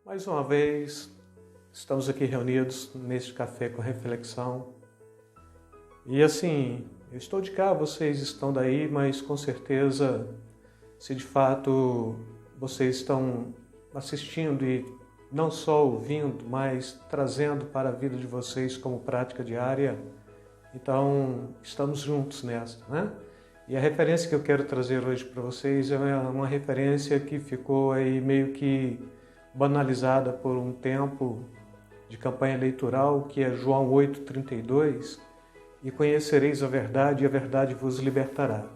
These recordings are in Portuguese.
Mais uma vez, estamos aqui reunidos neste café com reflexão. E assim, eu estou de cá, vocês estão daí, mas com certeza, se de fato vocês estão assistindo e não só ouvindo, mas trazendo para a vida de vocês como prática diária, então estamos juntos nessa, né? E a referência que eu quero trazer hoje para vocês é uma referência que ficou aí meio que banalizada por um tempo de campanha eleitoral, que é João 8,32, e conhecereis a verdade e a verdade vos libertará.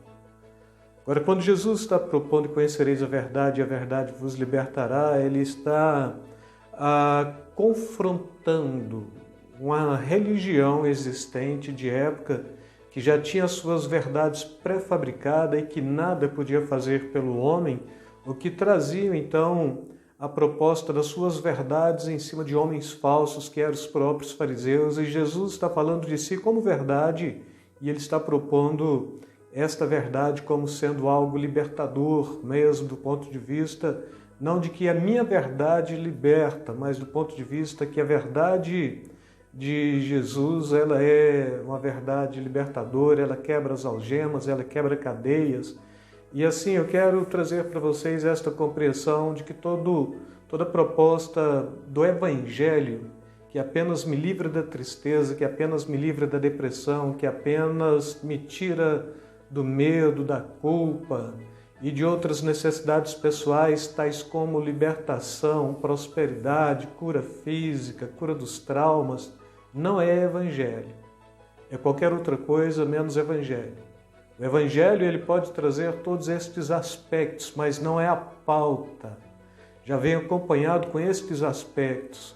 Agora, quando Jesus está propondo conhecereis a verdade e a verdade vos libertará, ele está confrontando uma religião existente de época que já tinha suas verdades pré-fabricadas e que nada podia fazer pelo homem, o que trazia então a proposta das suas verdades em cima de homens falsos, que eram os próprios fariseus, e Jesus está falando de si como verdade, e ele está propondo esta verdade como sendo algo libertador, mesmo do ponto de vista, não de que a minha verdade liberta, mas do ponto de vista que a verdade de Jesus, ela é uma verdade libertadora, ela quebra as algemas, ela quebra cadeias. E assim, eu quero trazer para vocês esta compreensão de que toda proposta do Evangelho, que apenas me livra da tristeza, que apenas me livra da depressão, que apenas me tira do medo, da culpa e de outras necessidades pessoais, tais como libertação, prosperidade, cura física, cura dos traumas, não é Evangelho. É qualquer outra coisa menos Evangelho. O Evangelho ele pode trazer todos estes aspectos, mas não é a pauta. Já vem acompanhado com estes aspectos.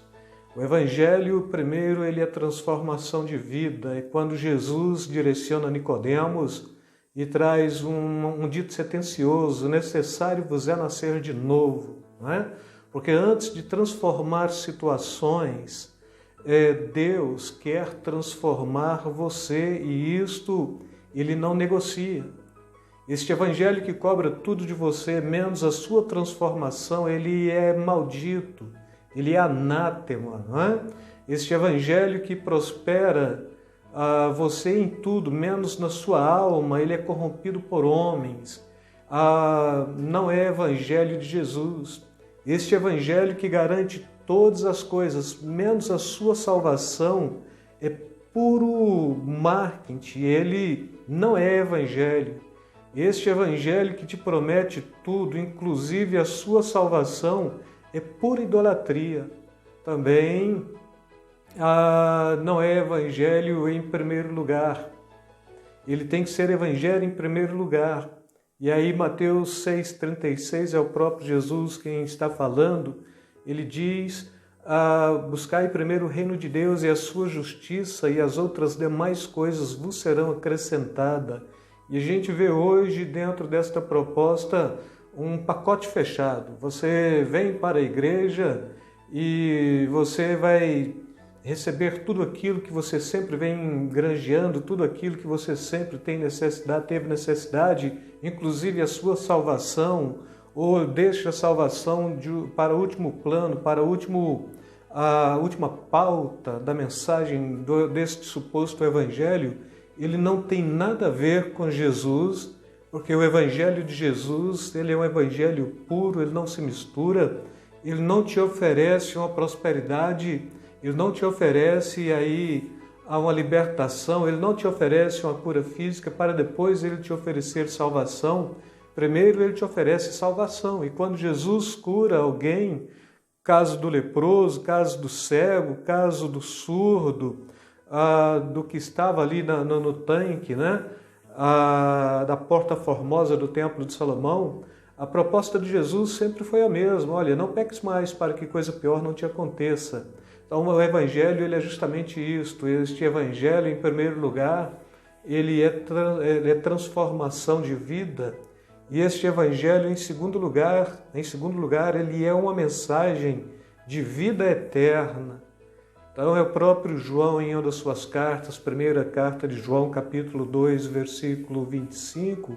O Evangelho, primeiro, ele é transformação de vida. É quando Jesus direciona Nicodemos e traz um dito sentencioso: necessário vos é nascer de novo. Não é? Porque antes de transformar situações, Deus quer transformar você, e isto ele não negocia. Este evangelho que cobra tudo de você, menos a sua transformação, ele é maldito, ele é anátema, não é? Este evangelho que prospera você em tudo, menos na sua alma, ele é corrompido por homens. Não é evangelho de Jesus. Este evangelho que garante todas as coisas, menos a sua salvação, é puro marketing, ele não é evangelho. Este evangelho que te promete tudo, inclusive a sua salvação, é pura idolatria. Também não é evangelho em primeiro lugar. Ele tem que ser evangelho em primeiro lugar. E aí Mateus 6,36 é o próprio Jesus quem está falando. Ele diz: buscai primeiro o reino de Deus e a sua justiça, e as outras demais coisas vos serão acrescentadas. E a gente vê hoje, dentro desta proposta, um pacote fechado. Você vem para a igreja e você vai receber tudo aquilo que você sempre vem granjeando, tudo aquilo que você sempre teve necessidade, inclusive a sua salvação, ou deixa a salvação para o último plano, para a última pauta da mensagem deste suposto evangelho. Ele não tem nada a ver com Jesus, porque o evangelho de Jesus, ele é um evangelho puro, ele não se mistura, ele não te oferece uma prosperidade, ele não te oferece aí uma libertação, ele não te oferece uma cura física para depois ele te oferecer salvação. Primeiro ele te oferece salvação, e quando Jesus cura alguém, caso do leproso, caso do cego, caso do surdo, do que estava ali no tanque, né? Da porta formosa do templo de Salomão, a proposta de Jesus sempre foi a mesma: olha, não peques mais para que coisa pior não te aconteça. Então o evangelho ele é justamente isto. Este evangelho, em primeiro lugar, ele é transformação de vida. E este evangelho, em segundo lugar, ele é uma mensagem de vida eterna. Então é o próprio João, em uma das suas cartas, primeira carta de João, capítulo 2, versículo 25,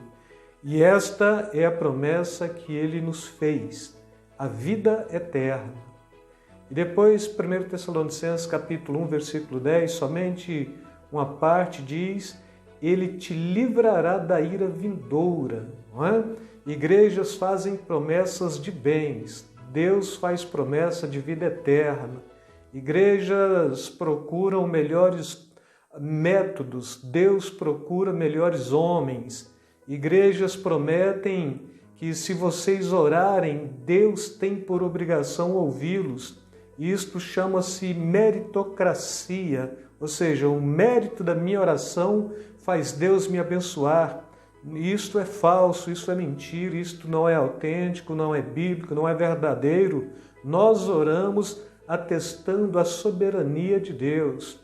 e esta é a promessa que ele nos fez, a vida eterna. E depois, 1 Tessalonicenses capítulo 1, versículo 10, somente uma parte diz: Ele te livrará da ira vindoura. Não é? Igrejas fazem promessas de bens, Deus faz promessa de vida eterna. Igrejas procuram melhores métodos, Deus procura melhores homens. Igrejas prometem que se vocês orarem, Deus tem por obrigação ouvi-los. Isto chama-se meritocracia, ou seja, o mérito da minha oração faz Deus me abençoar. Isto é falso, isso é mentira, isto não é autêntico, não é bíblico, não é verdadeiro. Nós oramos atestando a soberania de Deus.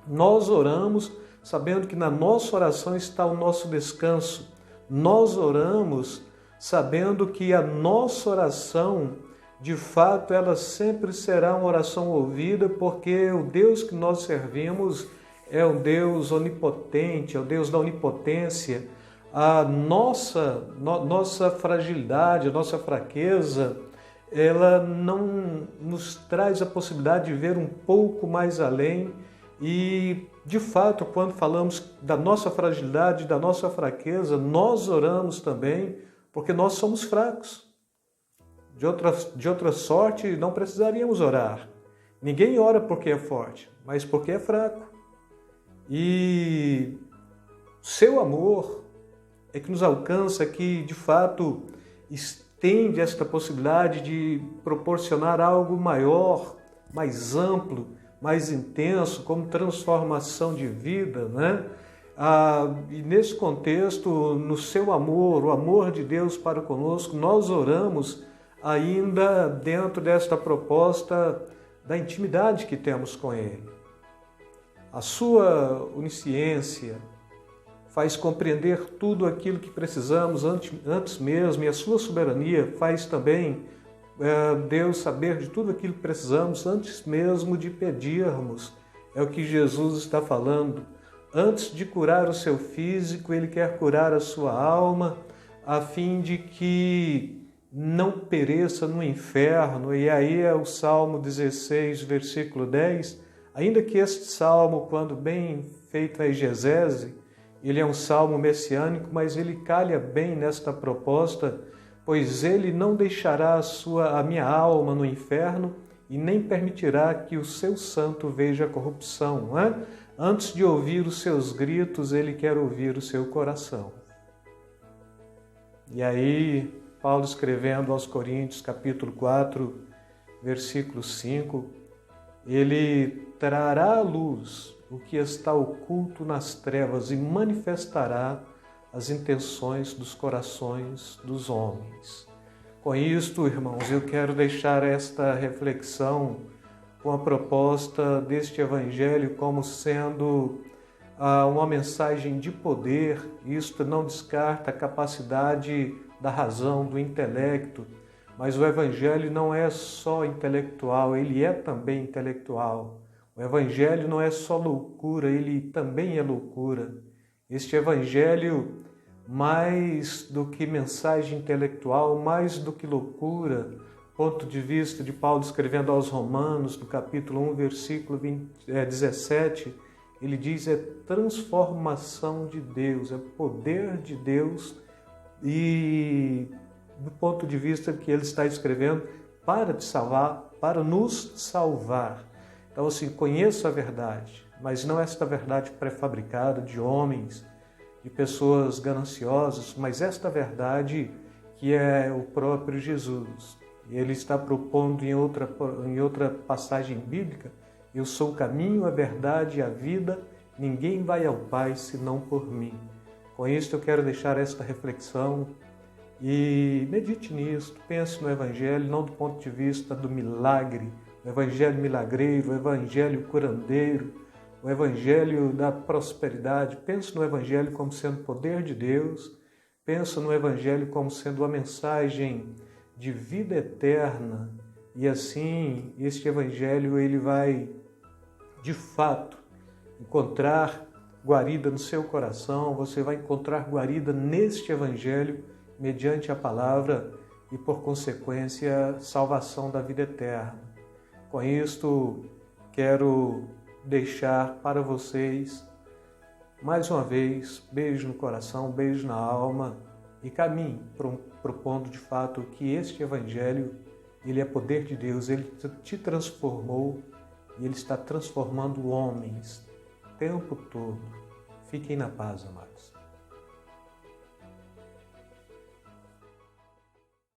Nós oramos sabendo que na nossa oração está o nosso descanso. Nós oramos sabendo que a nossa oração, de fato, ela sempre será uma oração ouvida, porque o Deus que nós servimos é o Deus onipotente, é o Deus da onipotência. A nossa fragilidade, a nossa fraqueza, ela não nos traz a possibilidade de ver um pouco mais além. E, de fato, quando falamos da nossa fragilidade, da nossa fraqueza, nós oramos também porque nós somos fracos. De outra sorte, não precisaríamos orar. Ninguém ora porque é forte, mas porque é fraco. E seu amor é que nos alcança, que de fato estende esta possibilidade de proporcionar algo maior, mais amplo, mais intenso, como transformação de vida, né? E nesse contexto, no seu amor, o amor de Deus para conosco, nós oramos ainda dentro desta proposta da intimidade que temos com Ele. A sua onisciência faz compreender tudo aquilo que precisamos antes mesmo, e a sua soberania faz também Deus saber de tudo aquilo que precisamos antes mesmo de pedirmos. É o que Jesus está falando. Antes de curar o seu físico, Ele quer curar a sua alma, a fim de que não pereça no inferno. E aí é o Salmo 16, versículo 10. Ainda que este salmo, quando bem feito a exegese, ele é um salmo messiânico, mas ele calha bem nesta proposta, pois ele não deixará a minha alma no inferno e nem permitirá que o seu santo veja a corrupção. Não é? Antes de ouvir os seus gritos, ele quer ouvir o seu coração. E aí, Paulo escrevendo aos Coríntios, capítulo 4, versículo 5, ele trará à luz o que está oculto nas trevas e manifestará as intenções dos corações dos homens. Com isto, irmãos, eu quero deixar esta reflexão com a proposta deste Evangelho como sendo uma mensagem de poder. Isto não descarta a capacidade da razão, do intelecto, mas o Evangelho não é só intelectual, ele é também intelectual. O Evangelho não é só loucura, ele também é loucura. Este Evangelho, mais do que mensagem intelectual, mais do que loucura, ponto de vista de Paulo escrevendo aos Romanos, no capítulo 1, versículo 17, ele diz, é transformação de Deus, é poder de Deus, e do ponto de vista que ele está escrevendo, para te salvar, para nos salvar. Então, assim, conheço a verdade, mas não esta verdade pré-fabricada de homens, de pessoas gananciosas, mas esta verdade que é o próprio Jesus. E ele está propondo em outra passagem bíblica, eu sou o caminho, a verdade e a vida, ninguém vai ao Pai senão por mim. Com isso eu quero deixar esta reflexão e medite nisso, pense no Evangelho, não do ponto de vista do milagre, o Evangelho milagreiro, o Evangelho curandeiro, o Evangelho da prosperidade. Pense no Evangelho como sendo poder de Deus, pense no Evangelho como sendo uma mensagem de vida eterna, e assim este Evangelho ele vai, de fato, encontrar guarida no seu coração, você vai encontrar guarida neste Evangelho, mediante a palavra, e por consequência, salvação da vida eterna. Com isto, quero deixar para vocês, mais uma vez, beijo no coração, beijo na alma e caminhe propondo de fato que este Evangelho, ele é poder de Deus, ele te transformou e ele está transformando homens o tempo todo. Fiquem na paz, amados.